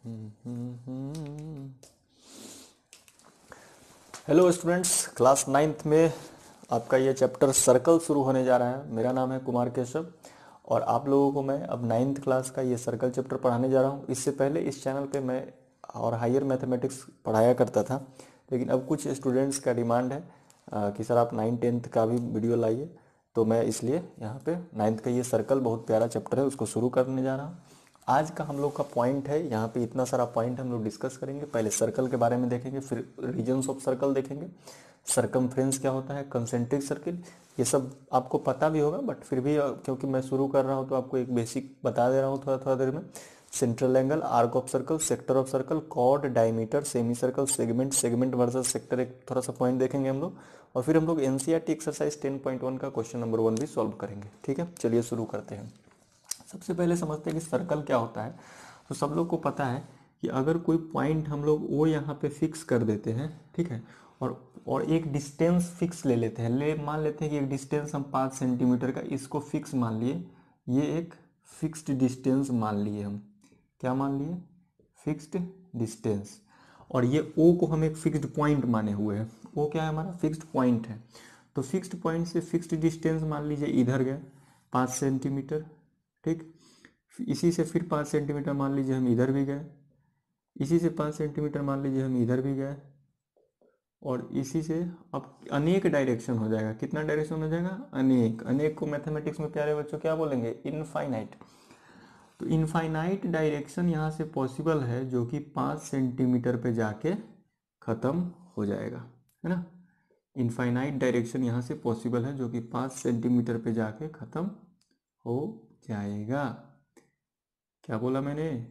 Hello students, class ninth में आपका ये चैप्टर सर्कल शुरू होने जा रहा है। मेरा नाम है कुमार केशव और आप लोगों को मैं अब नाइन्थ क्लास का ये सर्कल चैप्टर पढ़ाने जा रहा हूँ। इससे पहले इस चैनल पे मैं और हायर मैथमेटिक्स पढ़ाया करता था, लेकिन अब कुछ स्टूडेंट्स का डिमांड है कि सर आप 9th-10th का भी वीडियो लाइए, तो मैं इसलिए यहाँ पे नाइन्थ का ये सर्कल बहुत प्यारा चैप्टर है उसको शुरू करने जा रहा हूँ। आज का हम लोग का पॉइंट है, यहाँ पे इतना सारा पॉइंट हम लोग डिस्कस करेंगे। पहले सर्कल के बारे में देखेंगे, फिर रीजन्स ऑफ सर्कल देखेंगे, सरकमफ्रेंस क्या होता है, कंसेंट्रिक सर्किल, ये सब आपको पता भी होगा, बट फिर भी क्योंकि मैं शुरू कर रहा हूँ तो आपको एक बेसिक बता दे रहा हूँ थोड़ा थोड़ा देर में। Central angle, arc of circle, sector of circle, chord, diameter, semi circle, segment, segment versus sector, एक थोड़ा सा पॉइंट देखेंगे हम लोग, और फिर हम लोग एनसीईआरटी एक्सरसाइज 10.1 का क्वेश्चन नंबर 1 भी सॉल्व करेंगे। ठीक है, चलिए शुरू करते हैं। सबसे पहले समझते हैं कि सर्कल क्या होता है। तो सब लोग को पता है कि अगर कोई पॉइंट हम लोग वो यहाँ पे फिक्स कर देते हैं, ठीक है, और एक डिस्टेंस फिक्स ले लेते हैं, मान लेते हैं कि एक डिस्टेंस हम 5 सेंटीमीटर का इसको फिक्स मान लिए, ये एक फिक्स्ड डिस्टेंस मान लिए हम, क्या मान लिए, फिक्स्ड डिस्टेंस, और ये ओ को हम एक फिक्स्ड पॉइंट माने हुए हैं। ओ क्या है, हमारा फिक्स्ड पॉइंट है। तो फिक्स्ड पॉइंट से फिक्स्ड डिस्टेंस मान लीजिए इधर गए 5 सेंटीमीटर, ठीक। इसी से फिर 5 सेंटीमीटर मान लीजिए हम इधर भी गए, इसी से 5 सेंटीमीटर मान लीजिए हम इधर भी गए, और इसी से अब अनेक डायरेक्शन हो जाएगा। कितना डायरेक्शन हो जाएगा, अनेक। अनेक को मैथमेटिक्स में प्यारे बच्चों क्या बोलेंगे, इनफाइनाइट। तो इनफाइनाइट डायरेक्शन यहाँ से पॉसिबल है जो कि 5 सेंटीमीटर पे जाके ख़त्म हो जाएगा, है ना। इनफाइनाइट डायरेक्शन यहाँ से पॉसिबल है जो कि 5 सेंटीमीटर पे जाके ख़त्म हो जाएगा। क्या बोला मैंने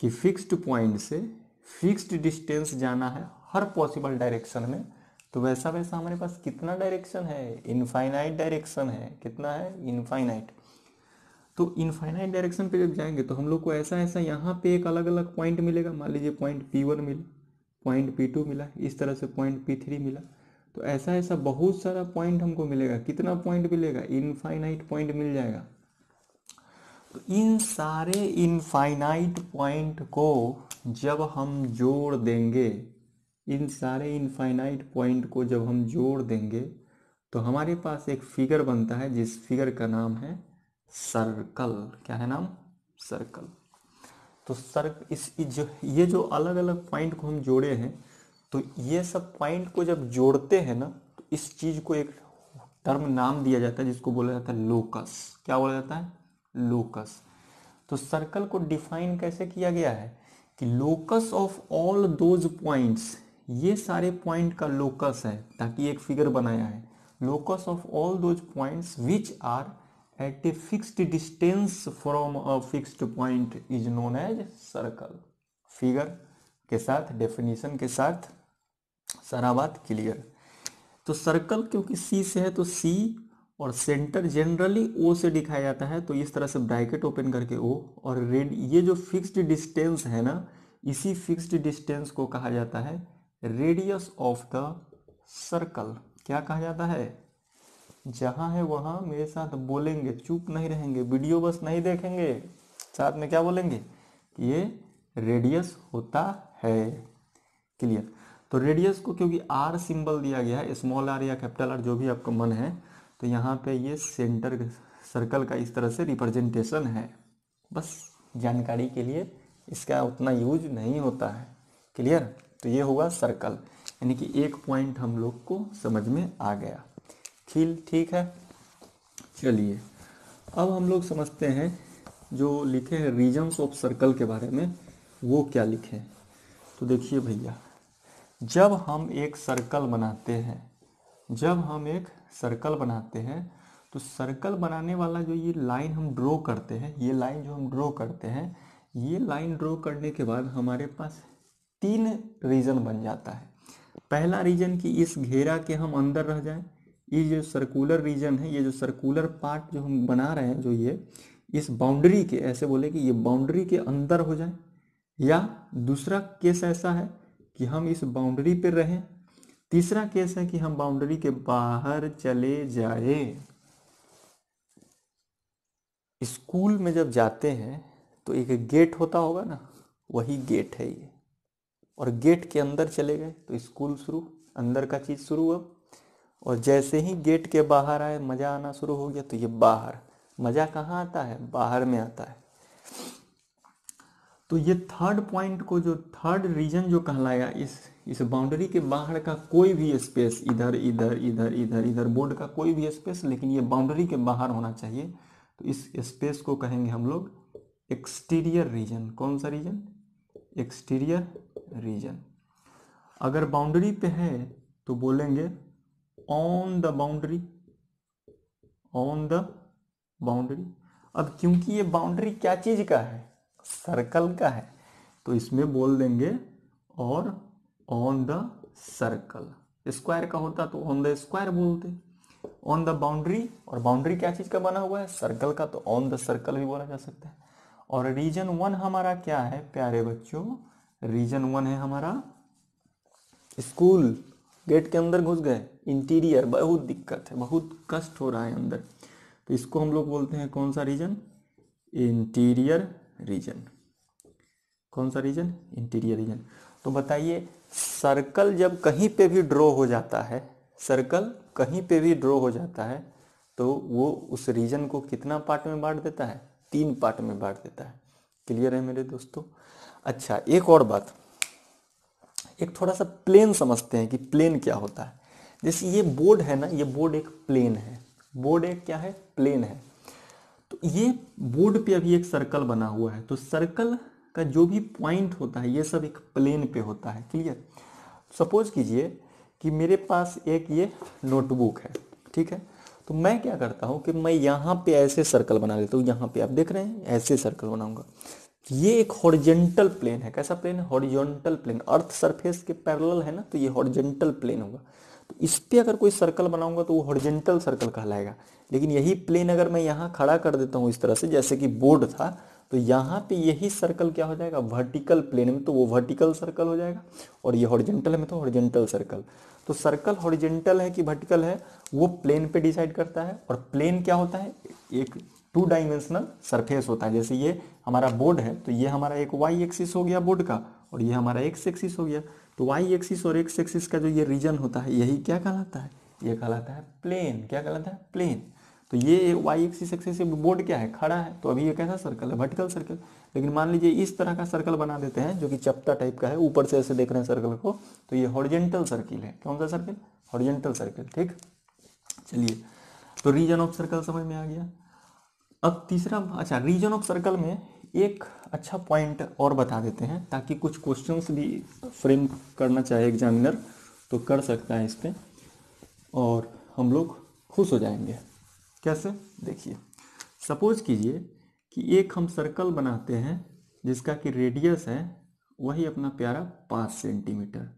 कि फिक्स्ड पॉइंट से फिक्स्ड डिस्टेंस जाना है हर पॉसिबल डायरेक्शन में। तो वैसा वैसा हमारे पास कितना डायरेक्शन है, इनफाइनाइट डायरेक्शन है। कितना है, इनफाइनाइट। तो इनफाइनाइट डायरेक्शन पे जब जाएंगे तो हम लोग को ऐसा ऐसा यहाँ पे एक अलग अलग पॉइंट मिलेगा। मान लीजिए पॉइंट P1 मिला, पॉइंट P2 मिला, इस तरह से पॉइंट P3 मिला। तो ऐसा ऐसा बहुत सारा पॉइंट हमको मिलेगा। कितना पॉइंट मिलेगा, इनफाइनाइट पॉइंट मिल जाएगा। तो इन सारे इनफाइनाइट पॉइंट को जब हम जोड़ देंगे, इन सारे इनफाइनाइट पॉइंट को जब हम जोड़ देंगे तो हमारे पास एक फिगर बनता है, जिस फिगर का नाम है सर्कल। क्या है नाम, सर्कल। तो ये जो अलग अलग पॉइंट को हम जोड़े हैं, तो ये सब पॉइंट को जब जोड़ते हैं ना, तो इस चीज को एक टर्म नाम दिया जाता है जिसको बोला जाता है लोकस। क्या बोला जाता है, लोकस। तो सर्कल को डिफाइन कैसे किया गया है कि locus of all those points, ये सारे पॉइंट का लोकस है, ताकि एक फिगर बनाया है। Locus of all those points which are at a fixed distance from a fixed point is known as circle. Figure के साथ, डेफिनेशन के साथ सारा बात क्लियर। तो सर्कल क्योंकि सी से है तो सी, और सेंटर जनरली ओ से दिखाया जाता है, तो इस तरह से ब्रैकेट ओपन करके ओ, और रेड, ये जो फिक्स्ड डिस्टेंस है ना, इसी फिक्स्ड डिस्टेंस को कहा जाता है रेडियस ऑफ द सर्कल। क्या कहा जाता है, जहां है वहां मेरे साथ बोलेंगे, चुप नहीं रहेंगे, वीडियो बस नहीं देखेंगे, साथ में क्या बोलेंगे, ये रेडियस होता है। क्लियर। तो रेडियस को क्योंकि आर सिंबल दिया गया है, स्मॉल आर या कैपिटल आर जो भी आपका मन है, तो यहाँ पे ये सेंटर सर्कल का इस तरह से रिप्रेजेंटेशन है। बस जानकारी के लिए, इसका उतना यूज नहीं होता है। क्लियर। तो ये हुआ सर्कल, यानी कि एक पॉइंट हम लोग को समझ में आ गया। ठीक है। चलिए अब हम लोग समझते हैं जो लिखे हैं रीजन्स ऑफ सर्कल के बारे में, वो क्या लिखे हैं। तो देखिए भैया, जब हम एक सर्कल बनाते हैं, जब हम एक सर्कल बनाते हैं, तो सर्कल बनाने वाला जो ये लाइन हम ड्रॉ करते हैं, ये लाइन जो हम ड्रॉ करते हैं, ये लाइन ड्रॉ करने के बाद हमारे पास 3 रीजन बन जाता है। पहला रीजन कि इस घेरा के हम अंदर रह जाएं, ये जो सर्कुलर रीजन है, ये जो सर्कुलर पार्ट जो हम बना रहे हैं, जो ये इस बाउंड्री के, ऐसे बोले कि ये बाउंड्री के अंदर हो जाए। या दूसरा केस ऐसा है कि हम इस बाउंड्री पे रहें। तीसरा केस है कि हम बाउंड्री के बाहर चले जाए। स्कूल में जब जाते हैं तो एक गेट होता होगा ना, वही गेट है ये। और गेट के अंदर चले गए तो स्कूल शुरू, अंदर का चीज शुरू अब। और जैसे ही गेट के बाहर आए मजा आना शुरू हो गया, तो ये बाहर। मजा कहाँ आता है? बाहर में आता है। तो ये थर्ड पॉइंट को, जो थर्ड रीजन जो कहलाया, इस बाउंड्री के बाहर का कोई भी स्पेस, इधर इधर इधर इधर इधर बोर्ड का कोई भी स्पेस, लेकिन ये बाउंड्री के बाहर होना चाहिए, तो इस स्पेस को कहेंगे हम लोग एक्सटीरियर रीजन। कौन सा रीजन? Exterior region. अगर बाउंड्री पे है तो बोलेंगे on the boundary, on the boundary. अब क्योंकि ये बाउंड्री क्या चीज का है? सर्कल का है, तो इसमें बोल देंगे और ऑन द सर्कल। स्क्वायर का होता तो ऑन द स्क्वायर बोलते। ऑन द बाउंड्री, और बाउंड्री क्या चीज का बना हुआ है? सर्कल का, तो ऑन द सर्कल भी बोला जा सकता है। और रीजन 1 हमारा क्या है प्यारे बच्चों? रीजन 1 है हमारा स्कूल। गेट के अंदर घुस गए, इंटीरियर, बहुत दिक्कत है, बहुत कष्ट हो रहा है अंदर, तो इसको हम लोग बोलते हैं कौन सा रीजन? Interior reason. कौन सा रीजन? Interior reason. तो बताइए, सर्कल जब कहीं पे भी ड्रॉ हो जाता है, सर्कल कहीं पे भी ड्रॉ हो जाता है, तो वो उस रीजन को कितना पार्ट में बांट देता है? 3 पार्ट में बांट देता है। क्लियर है मेरे दोस्तों? अच्छा, एक और बात, एक थोड़ा सा प्लेन समझते हैं कि प्लेन क्या होता है। जैसे ये बोर्ड है ना, ये बोर्ड एक प्लेन है। बोर्ड एक क्या है? प्लेन है। तो ये बोर्ड पे अभी एक सर्कल बना हुआ है, तो सर्कल का जो भी पॉइंट होता है ये सब एक प्लेन पे होता है। क्लियर? सपोज कीजिए कि मेरे पास एक ये नोटबुक है, ठीक है। तो मैं क्या करता हूँ कि मैं यहाँ पे ऐसे सर्कल बना लेता हूँ। यहाँ पे आप देख रहे हैं, ऐसे सर्कल बनाऊंगा। ये एक हॉरिजॉन्टल प्लेन है। कैसा प्लेन है? Horizontal plane. अर्थ सरफेस के पैरेलल है ना, तो ये हॉरिजॉन्टल प्लेन होगा। तो इस पे अगर कोई सर्कल बनाऊंगा तो वो हॉरिजॉन्टल सर्कल कहलाएगा। लेकिन यही प्लेन अगर मैं यहाँ खड़ा कर देता हूँ इस तरह से, जैसे कि बोर्ड था, तो यहाँ पे यही सर्कल क्या हो जाएगा? वर्टिकल प्लेन में, तो वो वर्टिकल सर्कल हो जाएगा। और ये हॉरिजॉन्टल में तो हॉरिजॉन्टल सर्कल। तो सर्कल हॉरिजॉन्टल है कि वर्टिकल है, वो प्लेन पे डिसाइड करता है। और प्लेन क्या होता है? एक 2 डायमेंशनल सरफेस होता है। जैसे ये हमारा बोर्ड है, तो ये हमारा एक वाई एक्सिस हो गया बोर्ड का, और ये हमारा एक्स एक्सिस हो गया। तो वाई एक्सिस और एक्स एक्सिस का जो ये रीजन होता है, यही क्या कहलाता है? ये कहलाता है प्लेन। क्या कहलाता है? प्लेन। तो ये वाई एक्सिस एक्सिस से बोर्ड क्या है? खड़ा है। तो अभी ये कैसा सर्कल है? Vertical circle. लेकिन मान लीजिए इस तरह का सर्कल बना देते हैं जो कि चपटा टाइप का है, ऊपर से ऐसे देख रहे हैं सर्कल को, तो ये हॉरिजॉन्टल सर्किल है। कौन सा सर्कल? Horizontal circle. ठीक, चलिए, तो रीजन ऑफ सर्कल समझ में आ गया। अब तीसरा, अच्छा, रीजन ऑफ सर्कल में एक अच्छा पॉइंट और बता देते हैं, ताकि कुछ क्वेश्चंस भी फ्रेम करना चाहे एग्जामिनर तो कर सकता है इस पे, और हम लोग खुश हो जाएंगे। कैसे? देखिए, सपोज कीजिए कि एक हम सर्कल बनाते हैं जिसका कि रेडियस है वही अपना प्यारा 5 सेंटीमीटर।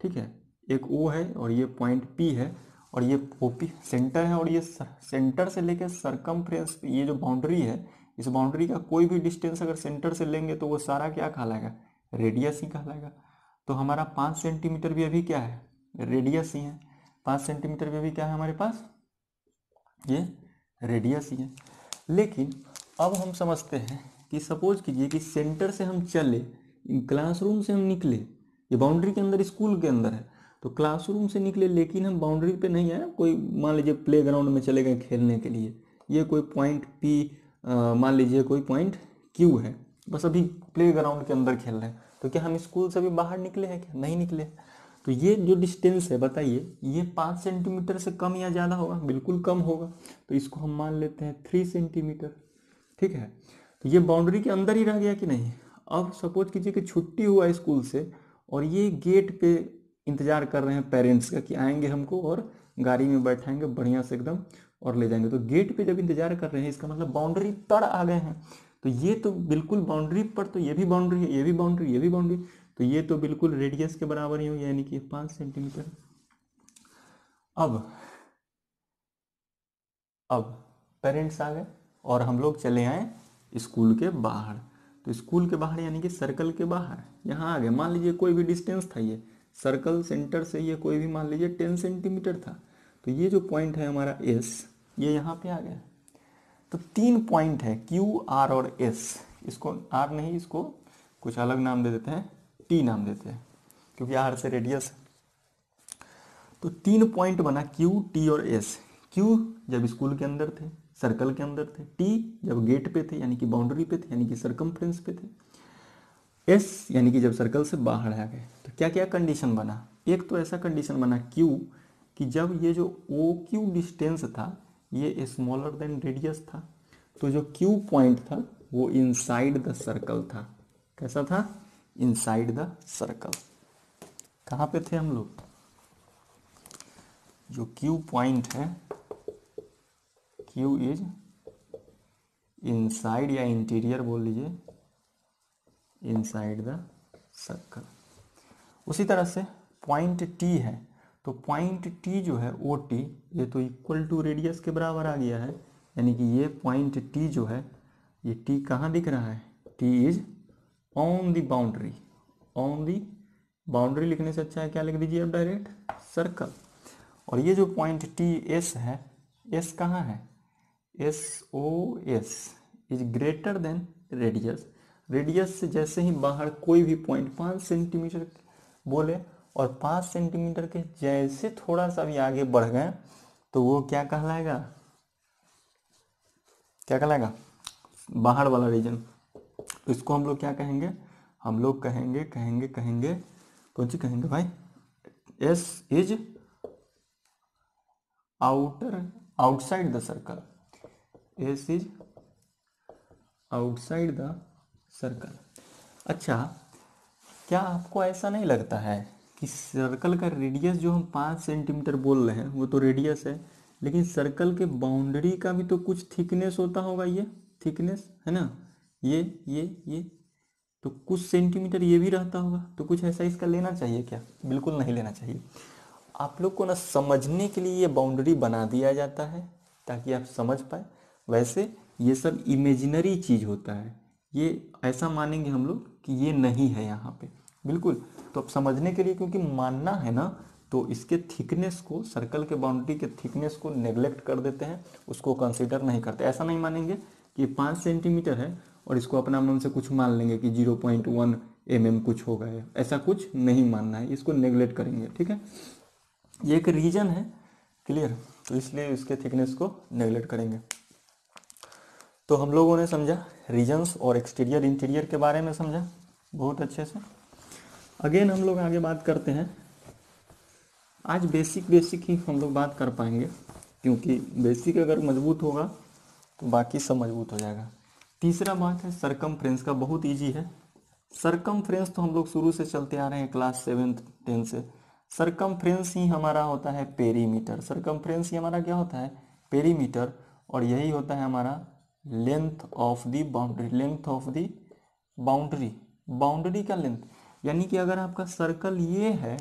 ठीक है, एक ओ है और ये पॉइंट पी है, और ये ओपी सेंटर है, और ये सेंटर से लेकर सरकमफ्रेंस, ये जो बाउंड्री है, इस बाउंड्री का कोई भी डिस्टेंस अगर सेंटर से लेंगे तो वो सारा क्या कहलाएगा? रेडियस ही कहलाएगा। तो हमारा 5 सेंटीमीटर भी अभी क्या है? रेडियस ही है। 5 सेंटीमीटर भी अभी क्या है हमारे पास? ये रेडियस ही है। लेकिन अब हम समझते हैं कि सपोज कीजिए कि सेंटर से हम चले, क्लासरूम से हम निकले, ये बाउंड्री के अंदर, स्कूल के अंदर है, तो क्लासरूम से निकले, लेकिन हम बाउंड्री पे नहीं है, कोई मान लीजिए प्ले ग्राउंड में चले गए खेलने के लिए। ये कोई पॉइंट पी, मान लीजिए कोई पॉइंट क्यू है, बस अभी प्ले ग्राउंड के अंदर खेल रहे हैं, तो क्या हम स्कूल से भी बाहर निकले हैं? क्या नहीं निकले? तो ये जो डिस्टेंस है, बताइए, ये 5 सेंटीमीटर से कम या ज़्यादा होगा? बिल्कुल कम होगा। तो इसको हम मान लेते हैं 3 सेंटीमीटर। ठीक है, तो ये बाउंड्री के अंदर ही रह गया कि नहीं? अब सपोज कीजिए कि छुट्टी हुआ स्कूल से, और ये गेट पे इंतजार कर रहे हैं पेरेंट्स का कि आएंगे हमको और गाड़ी में बैठाएंगे बढ़िया से एकदम और ले जाएंगे। तो गेट पे जब इंतजार कर रहे हैं, इसका मतलब बाउंड्री पर आ गए हैं। तो ये तो बिल्कुल बाउंड्री पर, तो ये भी बाउंड्री है, ये भी बाउंड्री, ये भी बाउंड्री, तो ये तो बिल्कुल रेडियस के बराबर ही हो, यानी कि 5 सेंटीमीटर। अब पेरेंट्स आ गए और हम लोग चले आए स्कूल के बाहर। तो स्कूल के बाहर यानी कि सर्कल के बाहर यहाँ आ गए। मान लीजिए कोई भी डिस्टेंस था, ये सर्कल सेंटर से ये कोई भी मान लीजिए 10 सेंटीमीटर था। तो ये जो पॉइंट है हमारा एस, ये यहाँ पे आ गया। तो 3 पॉइंट है, क्यू, आर और एस। इसको आर नहीं, इसको कुछ अलग नाम दे देते हैं, टी नाम देते हैं क्योंकि आर से रेडियस। तो 3 पॉइंट बना क्यू, टी और एस। क्यू जब स्कूल के अंदर थे, सर्कल के अंदर थे, टी जब गेट पे थे यानी कि बाउंड्री पे थे यानी कि सरकमफ्रेंस पे थे, एस यानी कि जब सर्कल से बाहर आ गए। तो क्या क्या कंडीशन बना, एक तो ऐसा कंडीशन बना क्यू कि जब ये जो ओ क्यू डिस्टेंस था ये स्मॉलर देन रेडियस था, तो जो क्यू पॉइंट था वो इनसाइड द सर्कल था। कैसा था? Inside the circle. कहाँ पे थे हम लोग? जो क्यू पॉइंट है, क्यू इज इनसाइड या इंटीरियर बोल लीजिए, इनसाइड द सर्कल। उसी तरह से पॉइंट टी है, तो पॉइंट टी जो है ओ टी, ये तो इक्वल टू रेडियस के बराबर आ गया है, यानी कि ये पॉइंट टी जो है, ये टी कहाँ दिख रहा है? T is on the boundary. On the boundary लिखने से अच्छा है क्या लिख दीजिए आप डायरेक्ट? सर्कल। और ये जो पॉइंट टी एस है, एस कहाँ है? S O S is greater than radius. Radius से जैसे ही बाहर कोई भी पॉइंट 5 सेंटीमीटर बोले और 5 सेंटीमीटर के जैसे थोड़ा सा भी आगे बढ़ गए तो वो क्या कहलाएगा? क्या कहलाएगा? बाहर वाला रीजन। तो इसको हम लोग क्या कहेंगे? हम लोग कहेंगे कौन सी कहेंगे भाई? S is outside the circle. S is outside the circle. अच्छा, क्या आपको ऐसा नहीं लगता है कि सर्कल का रेडियस जो हम 5 सेंटीमीटर बोल रहे हैं वो तो रेडियस है, लेकिन सर्कल के बाउंड्री का भी तो कुछ थिकनेस होता होगा, ये थिकनेस है ना, ये तो कुछ सेंटीमीटर ये भी रहता होगा, तो कुछ ऐसा इसका लेना चाहिए क्या? बिल्कुल नहीं लेना चाहिए। आप लोग को ना समझने के लिए ये बाउंड्री बना दिया जाता है ताकि आप समझ पाए। वैसे ये सब इमेजिनरी चीज होता है, ये ऐसा मानेंगे हम लोग कि ये नहीं है यहाँ पे, बिल्कुल। तो अब समझने के लिए क्योंकि मानना है ना, तो इसके थिकनेस को, सर्कल के बाउंड्री के थिकनेस को नेग्लेक्ट कर देते हैं, उसको कंसीडर नहीं करते। ऐसा नहीं मानेंगे कि 5 सेंटीमीटर है और इसको अपना मन से कुछ मान लेंगे कि 0.1 mm कुछ होगा, ऐसा कुछ नहीं मानना है, इसको नेग्लेक्ट करेंगे, ठीक है। ये एक रीजन है, क्लियर, तो इसलिए इसके थिकनेस को नेग्लेक्ट करेंगे। तो हम लोगों ने समझा रीजन्स और एक्सटीरियर इंटीरियर के बारे में समझा बहुत अच्छे से। अगेन हम लोग आगे बात करते हैं। आज बेसिक ही हम लोग बात कर पाएंगे, क्योंकि बेसिक अगर मजबूत होगा तो बाकी सब मजबूत हो जाएगा। तीसरा बात है सरकमफ्रेंस का, बहुत इजी है। सरकमफ्रेंस तो हम लोग शुरू से चलते आ रहे हैं क्लास 7th 10th से। सरकमफ्रेंस ही हमारा होता है पेरीमीटर। सरकमफ्रेंस ही हमारा क्या होता है? पेरीमीटर। और यही होता है हमारा length of the boundary. Length of the boundary, boundary का लेंथ। यानी कि अगर आपका सर्कल ये है,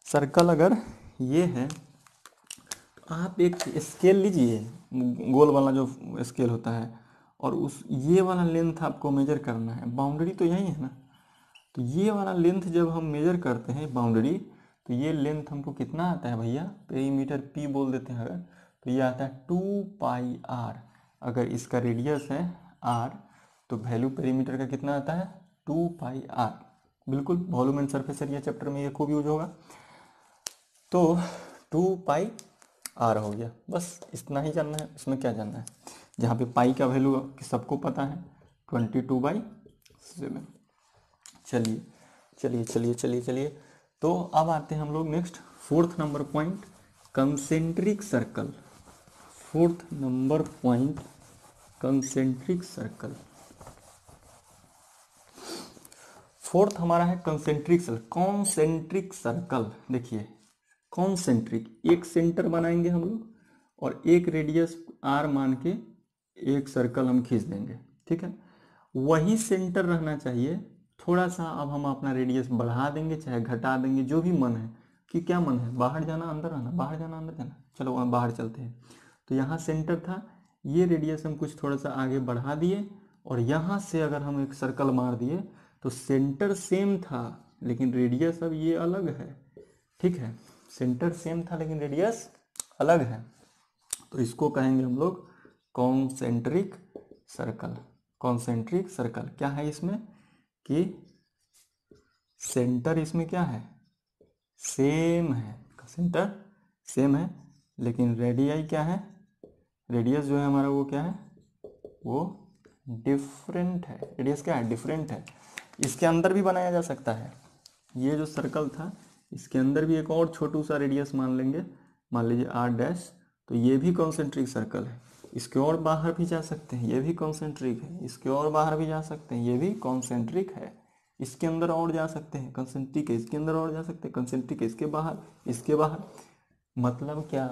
सर्कल अगर ये है तो आप एक स्केल लीजिए, गोल वाला जो स्केल होता है, और उस ये वाला लेंथ आपको मेजर करना है। बाउंड्री तो यही है ना, तो ये वाला लेंथ जब हम मेजर करते हैं बाउंड्री, तो ये लेंथ हमको कितना आता है भैया? पेरीमीटर पी बोल देते हैं अगर, तो ये आता है 2πr। अगर इसका रेडियस है r, तो वैल्यू पेरीमीटर का कितना आता है? 2πr। बिल्कुल, volume and surface area chapter में ये खूब यूज होगा। तो 2πr हो गया, बस इतना ही जानना है, इसमें क्या जानना है। जहाँ पे पाई का वैल्यू सबको पता है 22/7। चलिए चलिए चलिए चलिए चलिए, तो अब आते हैं हम लोग next 4th number point, concentric circle. 4th number point concentric circle. 4th हमारा है कंसेंट्रिक सर्कल। कॉन्सेंट्रिक सर्कल, देखिए कॉन्सेंट्रिक, एक सेंटर बनाएंगे हम लोग और एक रेडियस r मान के एक सर्कल हम खींच देंगे, ठीक है। वही सेंटर रहना चाहिए, थोड़ा सा अब हम अपना रेडियस बढ़ा देंगे चाहे घटा देंगे, जो भी मन है। कि क्या मन है? बाहर जाना अंदर आना, बाहर जाना अंदर जाना, चलो वहाँ बाहर चलते हैं। तो यहाँ सेंटर था, ये रेडियस हम कुछ थोड़ा सा आगे बढ़ा दिए और यहाँ से अगर हम एक सर्कल मार दिए तो सेंटर सेम था लेकिन रेडियस अब ये अलग है, ठीक है। सेंटर सेम था लेकिन रेडियस अलग है, तो इसको कहेंगे हम लोग कॉन्सेंट्रिक सर्कल। कॉन्सेंट्रिक सर्कल क्या है? इसमें कि सेंटर इसमें क्या है, सेम है, सेंटर सेम है, लेकिन रेडियाई क्या है, रेडियस जो है हमारा वो क्या है, वो डिफरेंट है। रेडियस क्या है, डिफरेंट है। इसके अंदर भी बनाया जा सकता है। ये जो सर्कल था इसके अंदर भी एक और छोटू सा रेडियस मान लेंगे, मान लीजिए आर डैश, तो ये भी कॉन्सेंट्रिक सर्कल है। इसके और बाहर भी जा सकते हैं, ये भी कॉन्सेंट्रिक है। इसके और बाहर भी जा सकते हैं, ये भी कॉन्सेंट्रिक है। इसके अंदर और जा सकते हैं, कॉन्सेंट्रिक है। इसके अंदर और जा सकते हैं, कॉन्सेंट्रिक है। इसके बाहर, इसके बाहर, मतलब क्या,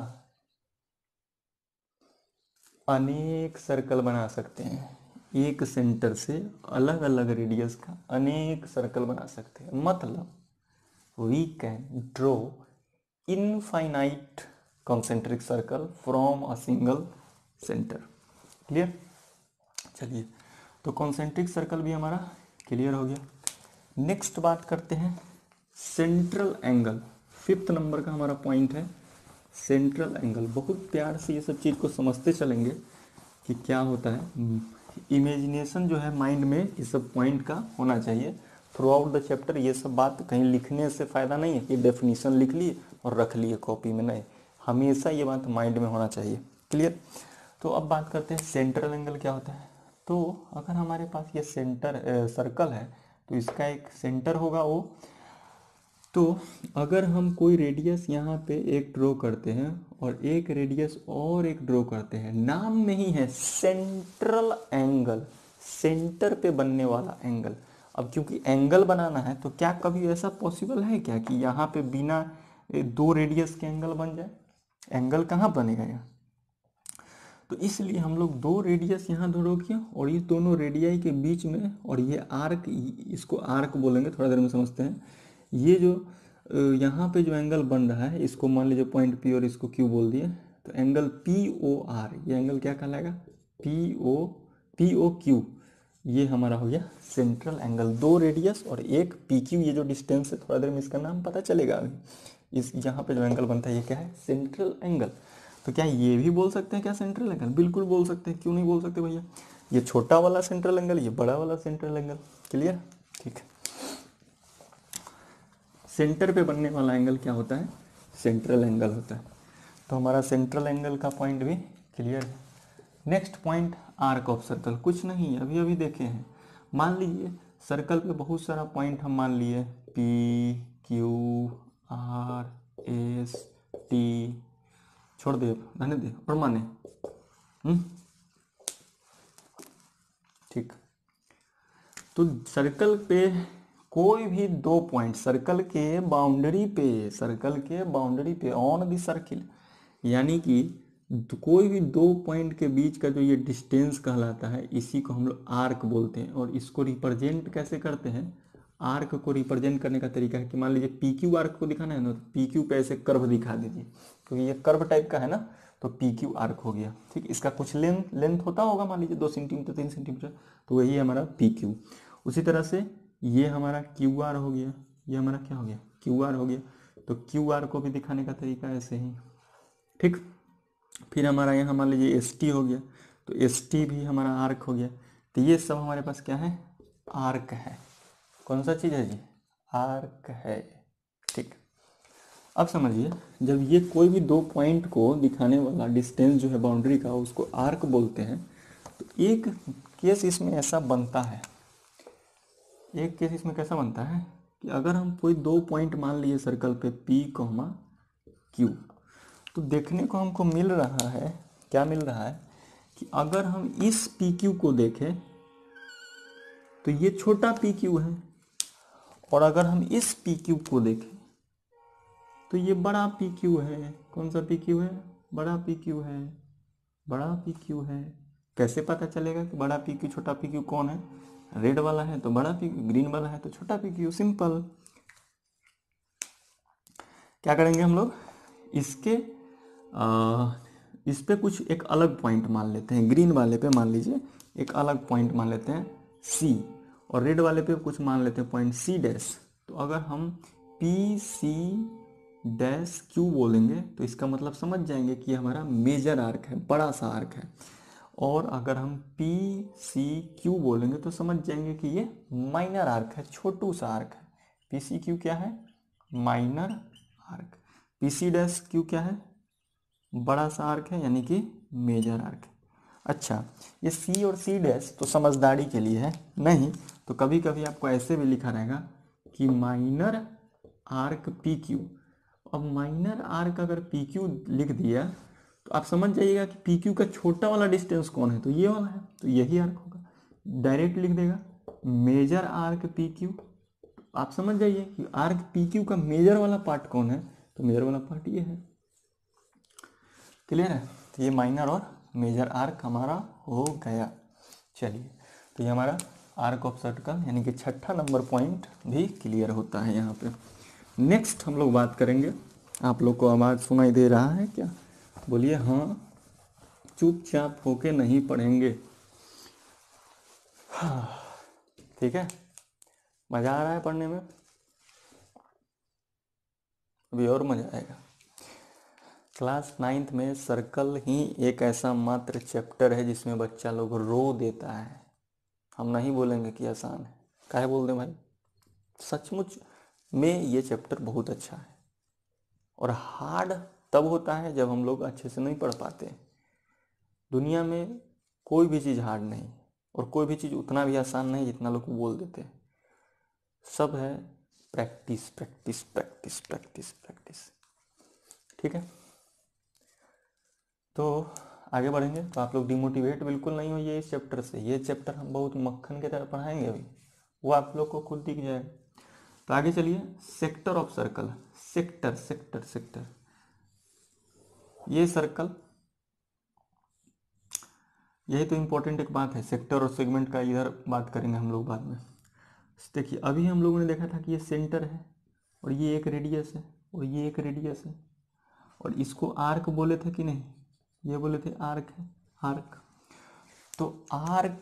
अनेक सर्कल बना सकते हैं। एक सेंटर से अलग अलग रेडियस का अनेक सर्कल बना सकते हैं। मतलब we can draw infinite concentric circle from a single centre. Clear. चलिए, तो कॉन्सेंट्रिक सर्कल भी हमारा क्लियर हो गया। नेक्स्ट बात करते हैं सेंट्रल एंगल। 5th नंबर का हमारा पॉइंट है सेंट्रल एंगल। बहुत प्यार से ये सब चीज़ को समझते चलेंगे कि क्या होता है। इमेजिनेशन जो है माइंड में इस सब पॉइंट का होना चाहिए थ्रू आउट द चैप्टर। ये सब बात कहीं लिखने से फ़ायदा नहीं है कि डेफिनेशन लिख लिए और रख लिए कॉपी में, नहीं, हमेशा ये बात माइंड में होना चाहिए। क्लियर। तो अब बात करते हैं सेंट्रल एंगल क्या होता है। तो अगर हमारे पास ये सर्कल है तो इसका एक सेंटर होगा ओ। तो अगर हम कोई रेडियस यहाँ पे एक ड्रॉ करते हैं और एक रेडियस और एक ड्रॉ करते हैं, नाम नहीं है सेंट्रल एंगल, सेंटर पे बनने वाला एंगल। अब क्योंकि एंगल बनाना है तो क्या कभी ऐसा पॉसिबल है क्या कि यहाँ पे बिना 2 रेडियस के एंगल बन जाए? एंगल कहाँ बनेगा यहाँ? तो इसलिए हम लोग 2 रेडियस यहाँ ड्रॉ किया और इस दोनों रेडियाई के बीच में, और ये आर्क, इसको आर्क बोलेंगे, थोड़ा देर में समझते हैं। ये जो यहाँ पे जो एंगल बन रहा है इसको मान लीजिए पॉइंट पी और इसको क्यू बोल दिए, तो एंगल पी ओ आर, ये एंगल क्या कहलाएगा, पी ओ क्यू। ये हमारा हो गया सेंट्रल एंगल। 2 रेडियस और एक पी क्यू, ये जो डिस्टेंस है थोड़ा देर में इसका नाम पता चलेगा अभी। इस यहाँ पे जो एंगल बनता है ये क्या है, सेंट्रल एंगल। तो क्या ये भी बोल सकते हैं क्या सेंट्रल एंगल? बिल्कुल बोल सकते हैं, क्यों नहीं बोल सकते भैया। ये छोटा वाला सेंट्रल एंगल, ये बड़ा वाला सेंट्रल एंगल। क्लियर, ठीक है। सेंटर पे बनने वाला एंगल क्या होता है, सेंट्रल एंगल होता है। तो हमारा सेंट्रल एंगल का पॉइंट भी क्लियर है। Next point arc of circle. कुछ नहीं, अभी अभी देखे हैं। मान लीजिए सर्कल पे बहुत सारा पॉइंट हम मान लिए, P Q R S T, छोड़ दे, रहने दे, और माने ठीक। तो सर्कल पे कोई भी 2 पॉइंट सर्कल के बाउंड्री पे ऑन द सर्किल, यानी कि कोई भी 2 पॉइंट के बीच का जो ये डिस्टेंस कहलाता है, इसी को हम लोग आर्क बोलते हैं। और इसको रिप्रेजेंट कैसे करते हैं, आर्क को रिप्रेजेंट करने का तरीका है कि मान लीजिए पी क्यू आर्क को दिखाना है ना, तो पी क्यू पे ऐसे कर्व दिखा दीजिए, क्योंकि ये कर्व टाइप का है ना, तो पी क्यू आर्क हो गया। ठीक, इसका कुछ लेंथ होता होगा, मान लीजिए 2 सेंटीमीटर 3 सेंटीमीटर, तो वही हमारा पी क्यू। उसी तरह से ये हमारा क्यू आर हो गया, ये हमारा क्या हो गया, क्यू आर हो गया। तो क्यू आर को भी दिखाने का तरीका ऐसे ही। ठीक, फिर हमारा यहाँ मान लीजिए एस टी हो गया, तो एस टी भी हमारा आर्क हो गया। तो ये सब हमारे पास क्या है, आर्क है। कौन सा चीज़ है जी, आर्क है। ठीक, अब समझिए, जब ये कोई भी 2 पॉइंट को दिखाने वाला डिस्टेंस जो है बाउंड्री का, उसको आर्क बोलते हैं। तो एक केस इसमें ऐसा बनता है, एक केस इसमें कैसा बनता है कि अगर हम कोई 2 पॉइंट मान लिए सर्कल पे P, Q, तो देखने को हमको मिल रहा है, क्या मिल रहा है कि अगर हम इस PQ को देखें तो ये छोटा PQ है, और अगर हम इस PQ को देखें तो ये बड़ा PQ है। कौन सा PQ है, बड़ा PQ है, बड़ा PQ है। कैसे पता चलेगा कि बड़ा PQ छोटा PQ कौन है? रेड वाला है तो बड़ा PQ, ग्रीन वाला है तो छोटा PQ, सिंपल। क्या करेंगे हम लोग, इसके इस पे कुछ एक अलग पॉइंट मान लेते हैं। ग्रीन वाले पे मान लीजिए एक अलग पॉइंट मान लेते हैं C, और रेड वाले पे कुछ मान लेते हैं पॉइंट C डैश। तो अगर हम PC डैश Q बोलेंगे तो इसका मतलब समझ जाएंगे कि हमारा मेजर आर्क है, बड़ा सा आर्क है। और अगर हम पी सी क्यू बोलेंगे तो समझ जाएंगे कि ये माइनर आर्क है, छोटू सा आर्क है। पी सी क्यू क्या है? Minor arc. P C dash Q क्या है? बड़ा सा आर्क है, यानी कि मेजर आर्क है। अच्छा, ये सी और सी डैश तो समझदारी के लिए है, नहीं तो कभी कभी आपको ऐसे भी लिखा रहेगा कि माइनर आर्क पी क्यू। अब माइनर आर्क अगर पी क्यू लिख दिया तो आप समझ जाइएगा कि पी क्यू का छोटा वाला डिस्टेंस कौन है, तो ये वाला है, तो यही आर्क होगा। डायरेक्ट लिख देगा मेजर आर्क पी क्यू, आप समझ जाइए कि आर्क पी क्यू का मेजर वाला पार्ट कौन है, तो मेजर वाला पार्ट ये है। क्लियर है? तो ये माइनर और मेजर आर्क हमारा हो गया। चलिए, तो ये हमारा आर्क ऑफ सर्कल यानी कि छठा नंबर पॉइंट भी क्लियर होता है यहाँ पे। नेक्स्ट हम लोग बात करेंगे, आप लोग को आवाज़ सुनाई दे रहा है क्या? बोलिए हाँ, चुपचाप होके नहीं पढ़ेंगे। हाँ, ठीक है, मज़ा आ रहा है पढ़ने में? अभी और मज़ा आएगा। क्लास 9th में सर्कल ही एक ऐसा मात्र चैप्टर है जिसमें बच्चा लोग रो देता है। हम नहीं बोलेंगे कि आसान है, काहे बोल दें भाई, सचमुच में ये चैप्टर बहुत अच्छा है। और हार्ड तब होता है जब हम लोग अच्छे से नहीं पढ़ पाते। दुनिया में कोई भी चीज़ हार्ड नहीं और कोई भी चीज़ उतना भी आसान नहीं जितना लोग बोल देते हैं। सब है practice practice practice practice practice. ठीक है, तो आगे बढ़ेंगे। तो आप लोग डिमोटिवेट बिल्कुल नहीं होइए इस चैप्टर से। ये चैप्टर हम बहुत मक्खन की तरह पढ़ाएंगे अभी, वो आप लोग को खुद दिख जाएगा। तो आगे चलिए, sector of circle. Sector sector sector, ये सर्कल, यही तो इम्पोर्टेंट एक बात है। सेक्टर और सेगमेंट का इधर बात करेंगे हम लोग बाद में। देखिए, अभी हम लोगों ने देखा था कि ये सेंटर है और ये एक रेडियस है और ये एक रेडियस है, और इसको आर्क बोले थे कि नहीं? ये बोले थे आर्क है, आर्क। तो आर्क,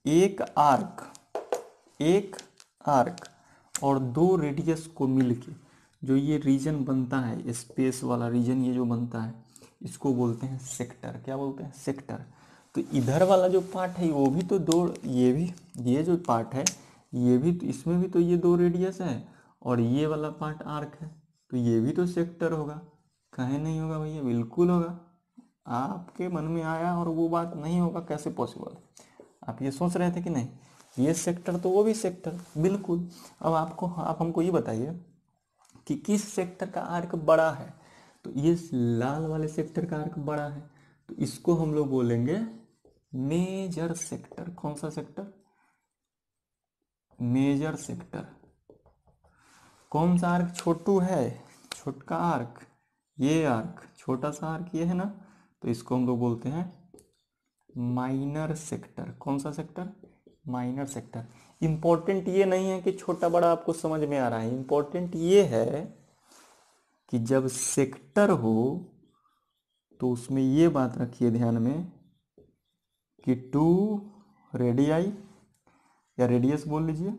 एक आर्क, एक आर्क और दो रेडियस को मिलके जो ये रीजन बनता है, स्पेस वाला रीजन ये जो बनता है, इसको बोलते हैं सेक्टर। क्या बोलते हैं? सेक्टर। तो इधर वाला जो पार्ट है वो भी तो दो, ये भी, ये जो पार्ट है ये भी तो, इसमें भी तो ये दो रेडियस है, और ये वाला पार्ट आर्क है, तो ये भी तो सेक्टर होगा। कहे नहीं होगा भैया? बिल्कुल होगा। आपके मन में आया और वो बात नहीं होगा, कैसे पॉसिबल? आप ये सोच रहे थे कि नहीं ये सेक्टर तो वो भी सेक्टर, बिल्कुल। अब आप हमको ये बताइए कि किस सेक्टर का आर्क बड़ा है? तो ये लाल वाले सेक्टर का आर्क बड़ा है, तो इसको हम लोग बोलेंगे मेजर सेक्टर। कौन सा सेक्टर? Major sector. कौन सा आर्क छोटू है? छोटा आर्क, ये आर्क, छोटा सा आर्क ये है ना, तो इसको हम लोग बोलते हैं माइनर सेक्टर। कौन सा सेक्टर? Minor sector. इंपॉर्टेंट ये नहीं है कि छोटा बड़ा आपको समझ में आ रहा है, इंपॉर्टेंट ये है कि जब सेक्टर हो तो उसमें ये बात रखिए ध्यान में कि 2 रेडियाई या रेडियस बोल लीजिए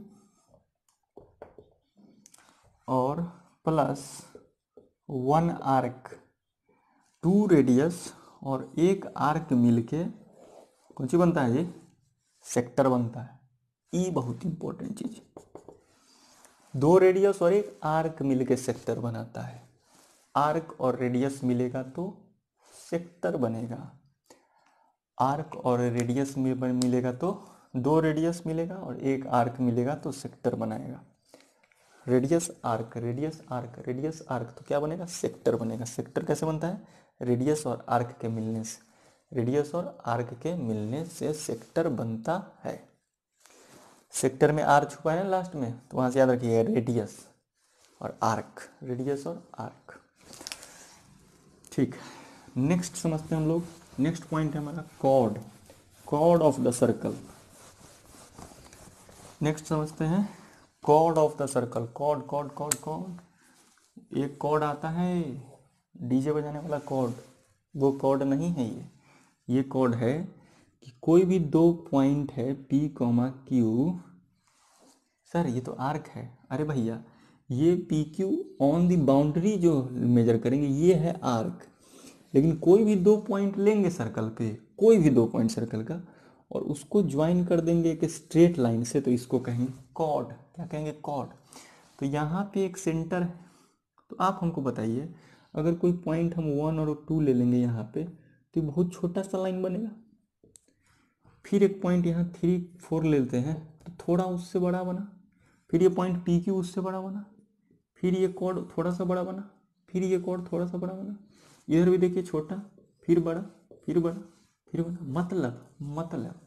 और प्लस 1 आर्क, 2 रेडियस और एक आर्क मिलके कौन सी बनता है? ये सेक्टर बनता है। ये बहुत इंपॉर्टेंट चीज, 2 रेडियस और एक आर्क मिलके सेक्टर बनाता है। आर्क और रेडियस मिलेगा तो सेक्टर बनेगा। आर्क और रेडियस मिलेगा तो 2 रेडियस मिलेगा और एक आर्क मिलेगा तो सेक्टर बनाएगा। Radius arc, radius arc, radius arc, तो क्या बनेगा? सेक्टर बनेगा। सेक्टर कैसे बनता है? रेडियस और आर्क के मिलने से। रेडियस और आर्क के मिलने से सेक्टर बनता है। सेक्टर में आर छुपा है ना लास्ट में, तो वहां से याद रखिएगा रेडियस और आर्क, रेडियस और आर्क। ठीक, नेक्स्ट समझते हैं हम लोग। नेक्स्ट पॉइंट है हमारा chord, chord of the circle. Next समझते हैं chord of the circle. Chord chord chord chord, एक कॉर्ड आता है डीजे बजाने वाला कॉर्ड, वो कॉर्ड नहीं है ये कॉर्ड है कि कोई भी 2 पॉइंट है P, Q। सर ये तो आर्क है। अरे भैया, ये PQ ऑन द बाउंड्री जो मेजर करेंगे ये है आर्क। लेकिन कोई भी 2 पॉइंट लेंगे सर्कल पे, कोई भी 2 पॉइंट सर्कल का, और उसको ज्वाइन कर देंगे एक स्ट्रेट लाइन से, तो इसको कहेंगे कॉर्ड। क्या कहेंगे? कॉर्ड। तो यहाँ पे एक सेंटर है, तो आप हमको बताइए, अगर कोई पॉइंट हम 1 और 2 ले लेंगे यहाँ पे, तो बहुत छोटा सा लाइन बनेगा। फिर एक पॉइंट यहाँ 3 4 लेते हैं, तो थोड़ा उससे बड़ा बना। फिर ये पॉइंट पी क्यू उससे बड़ा बना। फिर ये कॉर्ड थोड़ा सा बड़ा बना। फिर ये कॉर्ड थोड़ा सा बड़ा बना। इधर भी देखिए छोटा, फिर बड़ा, फिर बड़ा, फिर बड़ा। मतलब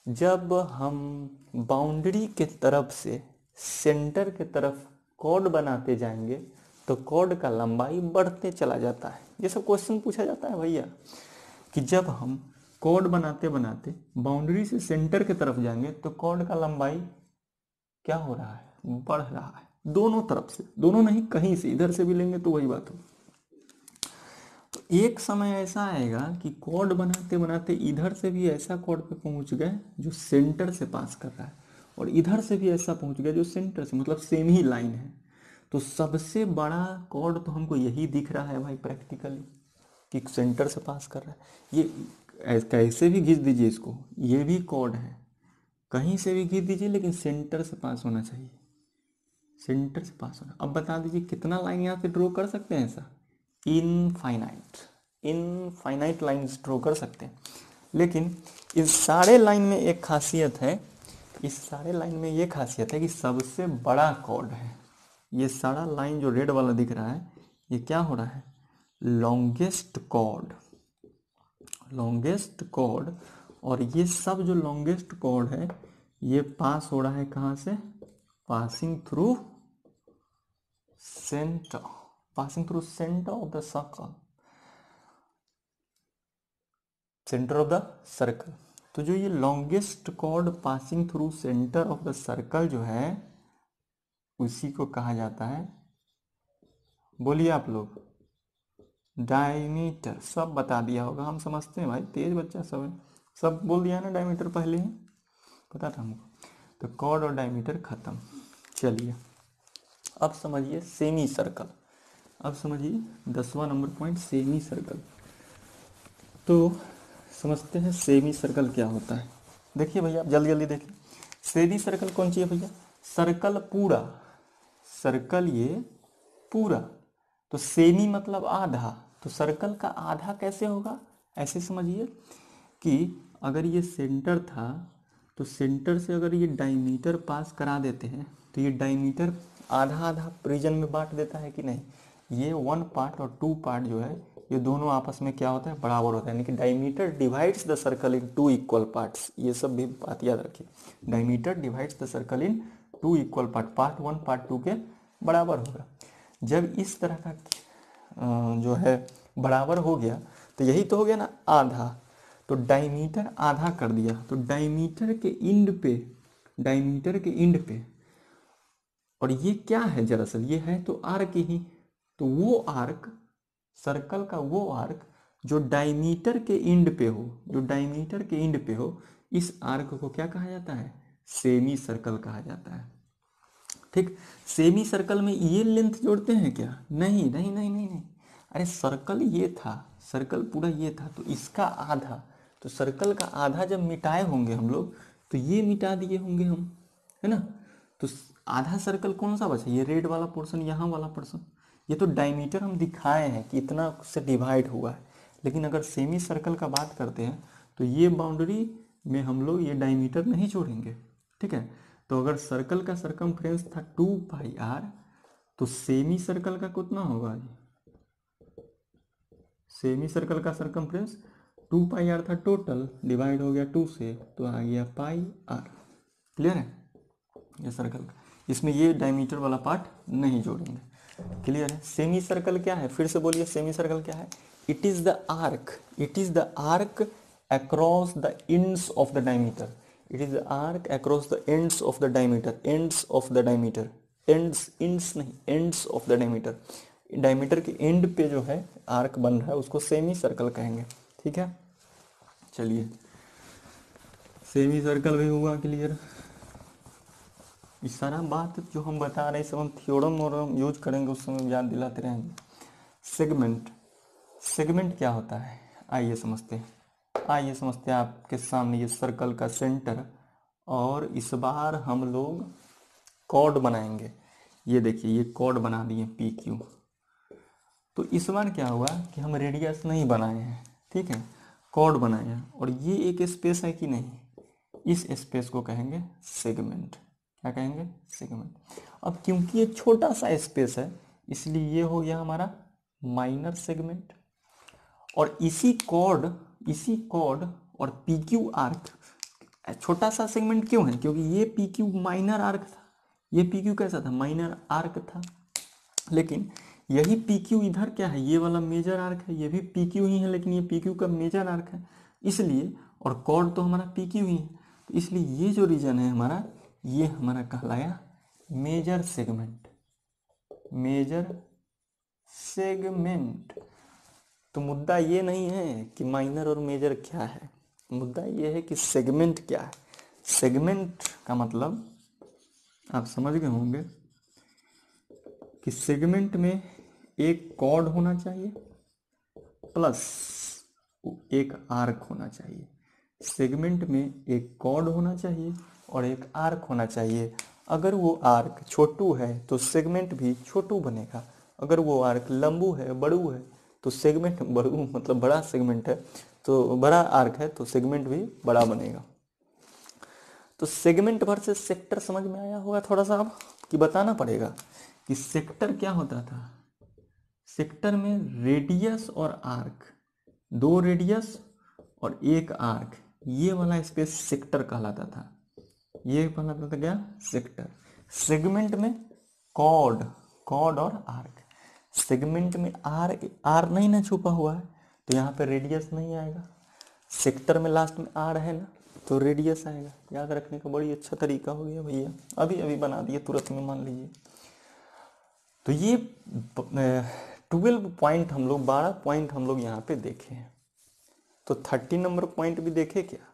जब हम बाउंड्री के तरफ से सेंटर के तरफ कॉर्ड बनाते जाएंगे तो कॉर्ड का लंबाई बढ़ते चला जाता है। ये सब क्वेश्चन पूछा जाता है भैया, कि जब हम कॉर्ड बनाते बनाते बाउंड्री से सेंटर की तरफ जाएंगे तो कॉर्ड का लंबाई क्या हो रहा है? बढ़ रहा है। दोनों तरफ से, दोनों नहीं, कहीं से, इधर से भी लेंगे तो वही बात हो। तो एक समय ऐसा आएगा कि कॉर्ड बनाते बनाते इधर से भी ऐसा कॉर्ड पे पहुंच गए जो सेंटर से पास कर रहा है, और इधर से भी ऐसा पहुंच गया जो सेंटर से, मतलब सेम ही लाइन है। तो सबसे बड़ा कॉर्ड तो हमको यही दिख रहा है भाई प्रैक्टिकली, कि सेंटर से पास कर रहा है। ये कैसे भी खींच दीजिए इसको, ये भी कॉर्ड है, कहीं से भी खींच दीजिए, लेकिन सेंटर से पास होना चाहिए, सेंटर से पास होना। अब बता दीजिए कितना लाइन यहाँ से ड्रॉ कर सकते हैं ऐसा? इनफाइनाइट लाइन्स ड्रॉ कर सकते हैं। लेकिन इस सारे लाइन में एक खासियत है, इस सारे लाइन में ये खासियत है कि सबसे बड़ा कॉर्ड है। ये सारा लाइन जो रेड वाला दिख रहा है, ये क्या हो रहा है? Longest chord, longest chord. और ये सब जो लॉन्गेस्ट कॉर्ड है, ये पास हो रहा है कहाँ से? Passing through centre, passing through centre of the circle, centre of the circle. तो जो ये longest chord passing through centre of the circle जो है, उसी को कहा जाता है, बोलिए आप लोग, डायमीटर। सब बता दिया होगा, हम समझते हैं भाई, तेज बच्चा सब है, सब बोल दिया ना डायमीटर पहले ही, पता था हमको। तो कॉर्ड और डायमीटर खत्म। चलिए अब समझिए सेमी सर्कल। अब समझिए 10वां नंबर पॉइंट, सेमी सर्कल। तो समझते हैं सेमी सर्कल क्या होता है। देखिए भैया, जल्दी जल्दी देखिए, सेमी सर्कल कौन सी है भैया? सर्कल पूरा, सर्कल ये पूरा। तो सेमी मतलब आधा, तो सर्कल का आधा कैसे होगा? ऐसे समझिए कि अगर ये सेंटर था, तो सेंटर से अगर ये डायमीटर पास करा देते हैं, तो ये डायमीटर आधा आधा रीजन में बांट देता है कि नहीं? ये 1 पार्ट और 2 पार्ट जो है, ये दोनों आपस में क्या होता है? बराबर होता है, यानी कि diameter divides the circle in 2 equal parts. ये सब भी बात याद रखिए, diameter divides the circle in 2 equal part, part 1 part 2 के बराबर होगा। जब इस तरह का जो है बराबर हो गया, तो यही तो हो गया ना आधा। तो डायमीटर आधा कर दिया, तो डायमीटर के एंड पे, डायमीटर के एंड पे, और ये क्या है दरअसल? ये है तो आर्क ही। तो वो आर्क, सर्कल का वो आर्क जो डायमीटर के एंड पे हो, जो डायमीटर के एंड पे हो, इस आर्क को क्या कहा जाता है? सेमी सर्कल कहा जाता है। ठीक, सेमी सर्कल में ये लेंथ जोड़ते हैं क्या? नहीं नहीं नहीं नहीं नहीं, अरे सर्कल ये था, सर्कल पूरा ये था, तो इसका आधा, तो सर्कल का आधा जब मिटाए होंगे हम लोग, तो ये मिटा दिए होंगे हम, है ना? तो आधा सर्कल कौन सा बचा? ये रेड वाला पोर्शन, यहाँ वाला पोर्शन। ये तो डायमीटर हम दिखाए हैं कि इतना से डिवाइड हुआ है, लेकिन अगर सेमी सर्कल का बात करते हैं तो ये बाउंड्री में हम लोग ये डायमीटर नहीं जोड़ेंगे। ठीक है, तो अगर सर्कल का सरकमफ्रेंस था 2 पाई आर, तो सेमी सर्कल का कितना होगा? सेमी सर्कल का सरकमफ्रेंस 2 पाई आर था टोटल, डिवाइड हो गया 2 से, तो आ गया पाई आर। क्लियर है? ये सर्कल का, इसमें ये डायमीटर वाला पार्ट नहीं जोड़ेंगे। क्लियर है? सेमी सर्कल क्या है? फिर से बोलिए, सेमी सर्कल क्या है? It is the arc, it is the arc across the ends of the diameter, it is the arc across the ends of the diameter, ends of the diameter, ends, ends नहीं, ends of the diameter. Diameter के end पे जो है arc बन रहा है, उसको semi circle कहेंगे। ठीक है, चलिए सेमी सर्कल भी हुआ क्लियर। इस सारा बात जो हम बता रहे हैं सब हम थ्योरम और यूज करेंगे, उस समय याद दिलाते रहेंगे। सेगमेंट, सेगमेंट क्या होता है आइए समझते हैं आपके सामने ये सर्कल का सेंटर, और इस बार हम लोग कॉर्ड बनाएंगे। ये देखिए ये कॉर्ड बना दिए पी क्यू। तो इस बार क्या हुआ कि हम रेडियस नहीं बनाए हैं, ठीक है, कॉर्ड बनाए हैं, और ये एक स्पेस है कि नहीं, इस स्पेस को कहेंगे सेगमेंट। क्या कहेंगे? सेगमेंट। अब क्योंकि ये छोटा सा स्पेस है इसलिए ये हो गया हमारा माइनर सेगमेंट। और इसी कॉर्ड और पी क्यू आर्क, छोटा सा सेगमेंट क्यों है? क्योंकि ये पी क्यू माइनर आर्क था, ये पी क्यू कैसा था? माइनर आर्क था। लेकिन यही पी क्यू इधर क्या है? ये वाला मेजर आर्क है, ये भी पी क्यू ही है, लेकिन ये पी क्यू का मेजर आर्क है इसलिए, और कॉर्ड तो हमारा पी क्यू ही है, तो इसलिए ये जो रीजन है हमारा, ये हमारा कहलाया मेजर सेगमेंट। Major segment. तो मुद्दा ये नहीं है कि माइनर और मेजर क्या है, मुद्दा ये है कि सेगमेंट क्या है। सेगमेंट का मतलब आप समझ गए होंगे कि सेगमेंट में एक कॉर्ड होना चाहिए प्लस एक आर्क होना चाहिए। सेगमेंट में एक कॉर्ड होना चाहिए और एक आर्क होना चाहिए। अगर वो आर्क छोटू है तो सेगमेंट भी छोटू बनेगा, अगर वो आर्क लंबू है, बड़ू है, तो सेगमेंट बड़ू मतलब बड़ा सेगमेंट है तो बड़ा आर्क है तो सेगमेंट भी बड़ा बनेगा। तो सेगमेंट वर्सेस सेक्टर समझ में आया होगा थोड़ा सा अब, कि बताना पड़ेगा कि सेक्टर क्या होता था। सेक्टर में रेडियस और आर्क, दो रेडियस और एक आर्क, ये वाला स्पेस सेक्टर कहलाता था। ये कहलाता था क्या? सेक्टर। सेगमेंट में कॉर्ड और आर्क। सेगमेंट में आर नहीं ना छुपा हुआ है तो यहाँ पे रेडियस नहीं आएगा। सेक्टर में लास्ट में आर है ना तो रेडियस आएगा। याद रखने का बड़ी अच्छा तरीका हो गया भैया, अभी अभी बना दिए तुरंत में, मान लीजिए। तो ये 12 पॉइंट हम लोग, 12 पॉइंट हम लोग यहाँ पे देखे हैं। तो 30 नंबर पॉइंट भी देखे क्या?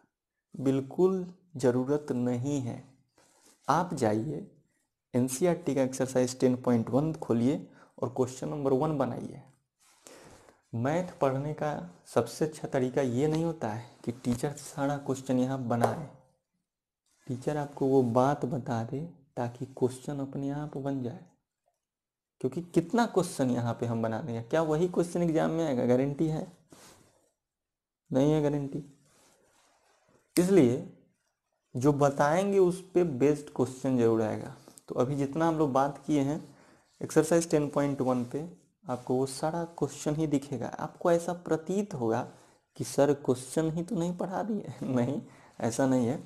बिल्कुल ज़रूरत नहीं है। आप जाइए एनसीईआरटी का एक्सरसाइज 10.1 खोलिए और क्वेश्चन नंबर 1 बनाइए। मैथ पढ़ने का सबसे अच्छा तरीका ये नहीं होता है कि टीचर सारा क्वेश्चन यहाँ बनाए। टीचर आपको वो बात बता दे ताकि क्वेश्चन अपने आप बन जाए। क्योंकि कितना क्वेश्चन यहाँ पे हम बना देंगे, क्या वही क्वेश्चन एग्जाम में आएगा? गारंटी है? नहीं है गारंटी। इसलिए जो बताएंगे उस पे बेस्ड क्वेश्चन जरूर आएगा। तो अभी जितना हम लोग बात किए हैं एक्सरसाइज 10.1 पे, आपको वो सारा क्वेश्चन ही दिखेगा। आपको ऐसा प्रतीत होगा कि सर क्वेश्चन ही तो नहीं पढ़ा दिए नहीं, ऐसा नहीं है।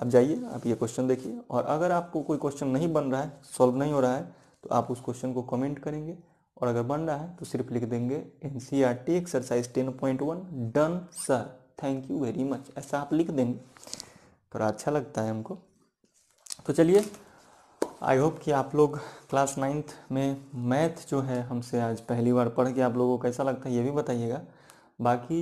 आप जाइए, आप ये क्वेश्चन देखिए, और अगर आपको कोई क्वेश्चन नहीं बन रहा है, सॉल्व नहीं हो रहा है, तो आप उस क्वेश्चन को कमेंट करेंगे, और अगर बन रहा है तो सिर्फ लिख देंगे NCERT exercise 10.1 done sir, thank you very much, ऐसा आप लिख देंगे, थोड़ा अच्छा लगता है हमको। तो चलिए, आई होप कि आप लोग क्लास 9th में मैथ जो है हमसे आज पहली बार पढ़ के आप लोगों को कैसा लगता है ये भी बताइएगा। बाकी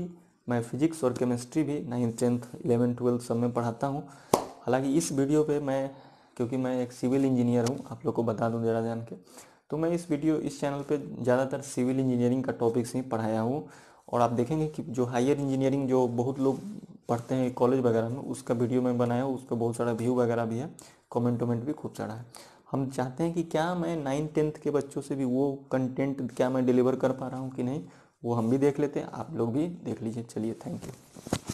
मैं फिजिक्स और केमिस्ट्री भी 9th 10th 11th 12th सब में पढ़ाता हूँ। हालांकि इस वीडियो पे मैं, क्योंकि मैं एक सिविल इंजीनियर हूँ, आप लोग को बता दूँ ज़रा जान के, तो मैं इस चैनल पे ज़्यादातर सिविल इंजीनियरिंग का टॉपिक्स ही पढ़ाया हूँ। और आप देखेंगे कि जो हायर इंजीनियरिंग जो बहुत लोग पढ़ते हैं कॉलेज वगैरह में, उसका वीडियो मैं बनाया हूँ, उस पर बहुत सारा व्यू वगैरह भी है, कमेंट भी खूब सारा है। हम चाहते हैं कि क्या मैं 9th 10th के बच्चों से भी वो कंटेंट क्या मैं डिलीवर कर पा रहा हूँ कि नहीं, वो हम भी देख लेते हैं, आप लोग भी देख लीजिए। चलिए, थैंक यू।